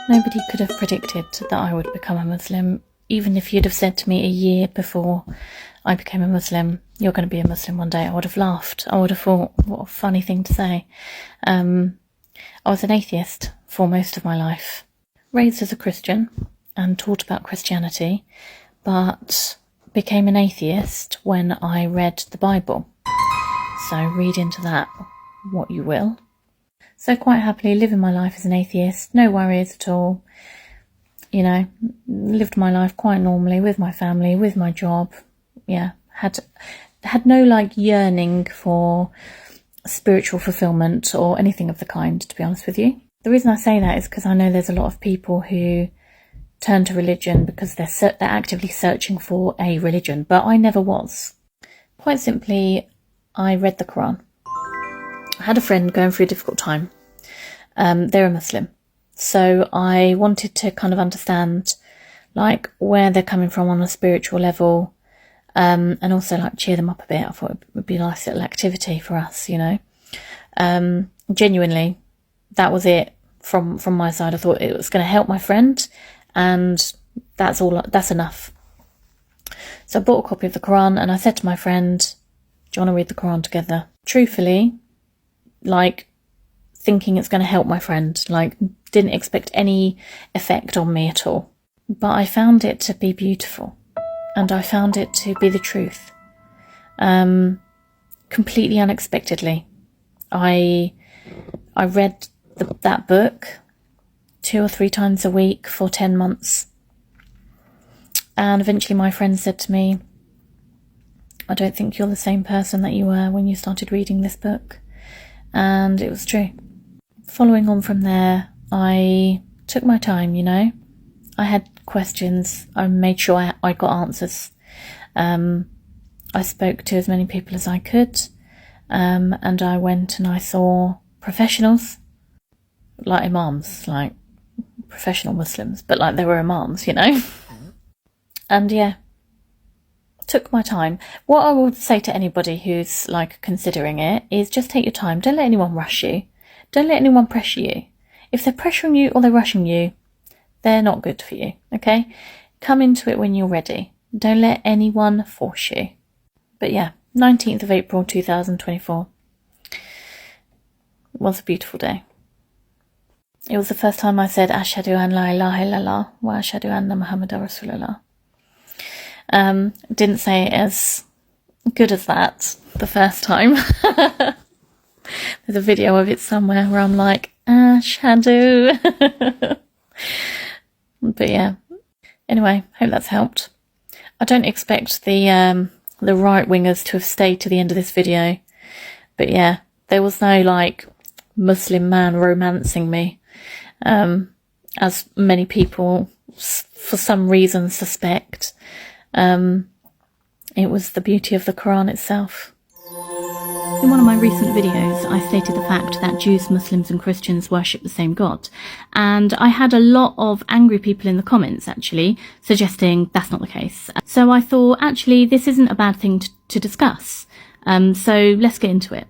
Nobody could have predicted that I would become a Muslim. Even if you'd have said to me a year before I became a Muslim, you're going to be a Muslim one day, I would have laughed. I would have thought, what a funny thing to say. I was an atheist for most of my life. Raised as a Christian and taught about Christianity, but became an atheist when I read the Bible. So read into that what you will. So quite happily living my life as an atheist, no worries at all. You know, lived my life quite normally with my family, with my job. Yeah, had no like yearning for spiritual fulfillment or anything of the kind, to be honest with you. The reason I say that is because I know there's a lot of people who turn to religion because they're actively searching for a religion, but I never was. Quite simply, I read the Quran. I had a friend going through a difficult time. They're a Muslim. So I wanted to kind of understand like where they're coming from on a spiritual level, and also like cheer them up a bit. I thought it would be a nice little activity for us, you know. Genuinely, that was it from my side. I thought it was going to help my friend, and that's enough. So I bought a copy of the Quran and I said to my friend, do you want to read the Quran together? Truthfully, like thinking it's going to help my friend, like didn't expect any effect on me at all. But I found it to be beautiful and I found it to be the truth. Completely unexpectedly. I read that book 2 or 3 times a week for 10 months. And eventually my friend said to me, I don't think you're the same person that you were when you started reading this book. And it was true. Following on from there, I took my time, you know. I had questions. I made sure I got answers. I spoke to as many people as I could. And I went and I saw professionals, like imams, like professional Muslims, but like they were imams, you know. And yeah, took my time. What I would say to anybody who's like considering it is just take your time. Don't let anyone rush you. Don't let anyone pressure you. If they're pressuring you or they're rushing you, they're not good for you, okay? Come into it when you're ready. Don't let anyone force you. But yeah, 19th of April 2024 was a beautiful day. It was the first time I said Ashhadu an la ilaha illallah wa ashhadu anna Muhammadan Rasulullah. Didn't say it as good as that the first time. There's a video of it somewhere where I'm like, Ashhadu. But yeah. Anyway, hope that's helped. I don't expect the right-wingers to have stayed to the end of this video. But yeah, there was no like Muslim man romancing me, as many people for some reason suspect. It was the beauty of the Quran itself. In one of my recent videos, I stated the fact that Jews, Muslims and Christians worship the same God. And I had a lot of angry people in the comments, actually, suggesting that's not the case. So I thought, actually, this isn't a bad thing to discuss. So let's get into it.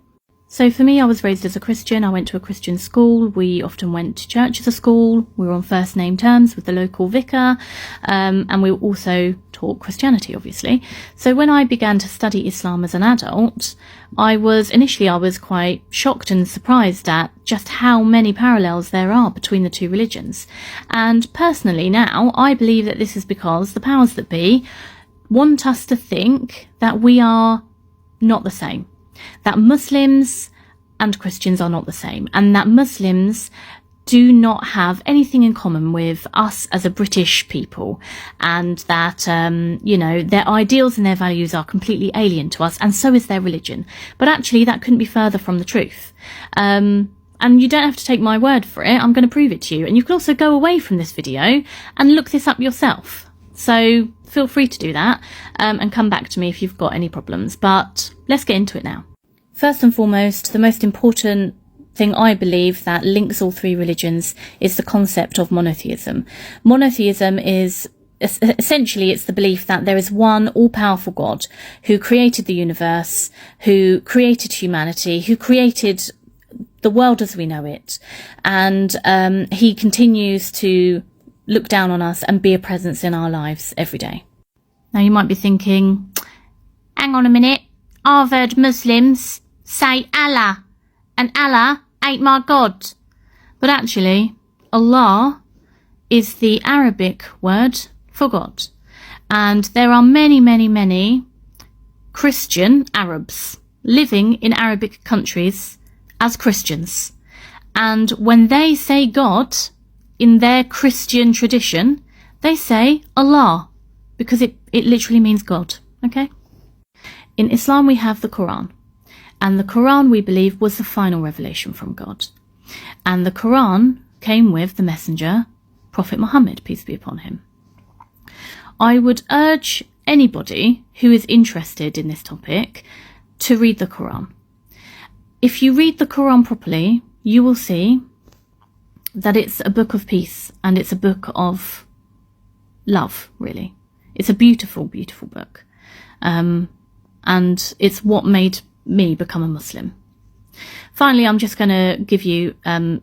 So for me, I was raised as a Christian. I went to a Christian school. We often went to church as a school. We were on first name terms with the local vicar. And we also taught Christianity, obviously. So when I began to study Islam as an adult, I was quite shocked and surprised at just how many parallels there are between the two religions. And personally now, I believe that this is because the powers that be want us to think that we are not the same. That Muslims and Christians are not the same, and that Muslims do not have anything in common with us as a British people, and that, their ideals and their values are completely alien to us, and so is their religion. But actually, that couldn't be further from the truth. And you don't have to take my word for it. I'm going to prove it to you. And you can also go away from this video and look this up yourself. So feel free to do that, and come back to me if you've got any problems. But let's get into it now. First and foremost, the most important thing I believe that links all three religions is the concept of monotheism. Monotheism is essentially, it's the belief that there is one all-powerful God who created the universe, who created humanity, who created the world as we know it. And he continues to look down on us and be a presence in our lives every day. Now you might be thinking, hang on a minute, I've heard Muslims say Allah, and Allah ain't my God. But actually, Allah is the Arabic word for God. And there are many, many, many Christian Arabs living in Arabic countries as Christians. And when they say God, in their Christian tradition, they say Allah, because it literally means God, okay? In Islam, we have the Quran. And the Quran, we believe, was the final revelation from God. And the Quran came with the messenger, Prophet Muhammad, peace be upon him. I would urge anybody who is interested in this topic to read the Quran. If you read the Quran properly, you will see that it's a book of peace and it's a book of love, really. It's a beautiful, beautiful book. And it's what made me become a Muslim. Finally, I'm just going to give you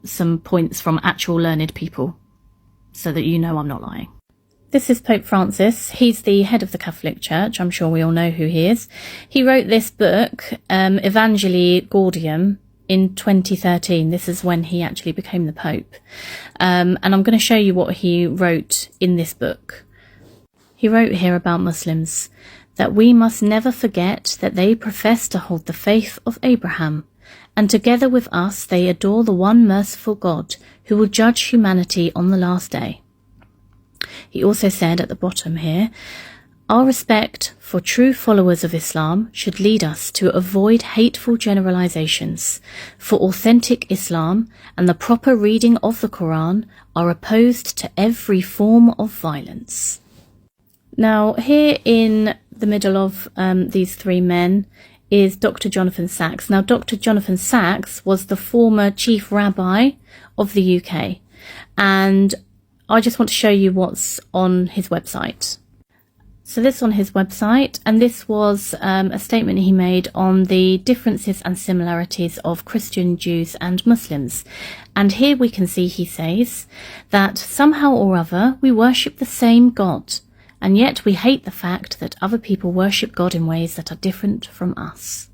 some points from actual learned people so that you know I'm not lying. This is Pope Francis. He's the head of the Catholic Church. I'm sure we all know who he is. He wrote this book, Evangelii Gaudium, in 2013. This is when he actually became the Pope. And I'm going to show you what he wrote in this book. He wrote here about Muslims that we must never forget that they profess to hold the faith of Abraham, and together with us they adore the one merciful God who will judge humanity on the last day. He also said at the bottom here, our respect for true followers of Islam should lead us to avoid hateful generalizations, for authentic Islam and the proper reading of the Quran are opposed to every form of violence. Now, here in the middle of these three men is Dr. Jonathan Sacks. Now, Dr. Jonathan Sacks was the former chief rabbi of the UK, and I just want to show you what's on his website. So this on his website, and this was a statement he made on the differences and similarities of Christian, Jews and Muslims. And here we can see he says that somehow or other we worship the same God, and yet we hate the fact that other people worship God in ways that are different from us.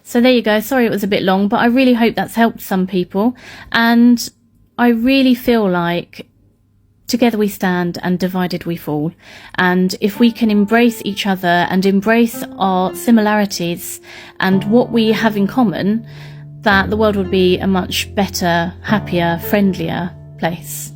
So there you go. Sorry it was a bit long, but I really hope that's helped some people. And I really feel like together we stand and divided we fall. And if we can embrace each other and embrace our similarities and what we have in common, that the world would be a much better, happier, friendlier place.